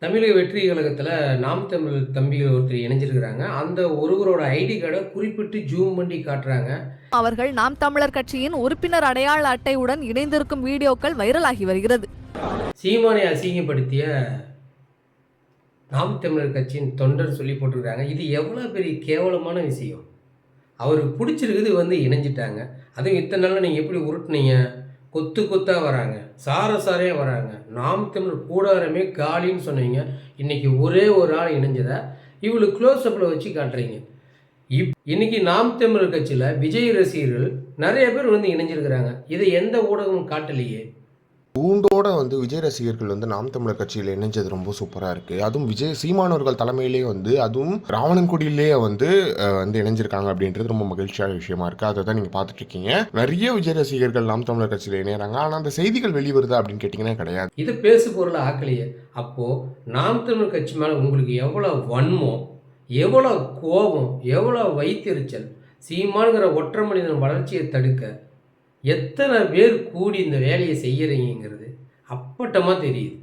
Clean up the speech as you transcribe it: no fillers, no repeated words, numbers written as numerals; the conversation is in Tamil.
தமிழக வெற்றி கழகத்துல நாம் தமிழர் தம்பிகள் ஒருத்தர் இணைஞ்சிருக்கிறாங்க. அந்த ஒருவரோட ஐடி கார்ட குறிப்பிட்டு ஜூம் பண்ணி காட்டுறாங்க. அவர்கள் நாம் தமிழர் கட்சியின் உறுப்பினர் அடையாள அட்டையுடன் இணைந்திருக்கும் வீடியோக்கள் வைரலாகி வருகிறது. சீமானை அசிங்கப்படுத்திய நாம் தமிழர் கட்சியின் தொண்டர் சொல்லி போட்டிருக்காங்க. இது எவ்வளோ பெரிய கேவலமான விஷயம். அவருக்கு பிடிச்சிருக்குது இணைஞ்சிட்டாங்க. அதுவும் இத்தனை நாளில் நீங்கள் எப்படி உருட்டுனீங்க? கொத்து கொத்தா வராங்க, சாரையா வராங்க. நாம் தமிழர் கூடாரமே காலின்னு சொன்னீங்க. இன்னைக்கு ஒரே ஒரு ஆள் இணைஞ்சதை இவ்வளோ க்ளோஸ்அப்பில் வச்சு காட்டுறீங்க. இன்னைக்கு நாம் தமிழர் கட்சியில் விஜய் ரசிகர்கள் நிறைய பேர் இணைஞ்சிருக்கிறாங்க. இதை எந்த ஊடகமும் காட்டலையே. பூண்டோட விஜய் ரசிகர்கள் நாம் தமிழர் கட்சியில் இணைஞ்சது ரொம்ப சூப்பராக இருக்குது. அதுவும் விஜய் சீமானவர்கள் தலைமையிலே அதுவும் ராவணன்குடியிலே இணைஞ்சிருக்காங்க அப்படின்றது ரொம்ப மகிழ்ச்சியான விஷயமா இருக்குது. அதை தான் நீங்கள் பார்த்துட்டு இருக்கீங்க. நிறைய விஜய் ரசிகர்கள் நாம் தமிழர் கட்சியில் இணையறாங்க. ஆனால் அந்த செய்திகள் வெளிவருதா அப்படின்னு கேட்டிங்கன்னா கிடையாது. இது பேசு பொருளை ஆக்கலையே. அப்போது நாம் தமிழர் கட்சி மேலே உங்களுக்கு எவ்வளோ வன்மம், எவ்வளோ கோபம், எவ்வளோ வைத்தெரிச்சல். சீமானுங்கிற ஒற்றை மனிதன் வளர்ச்சியை தடுக்க எத்தனை பேர் கூடி இந்த வேலையை செய்யறீங்கிறது அப்பட்டமாக தெரியுது.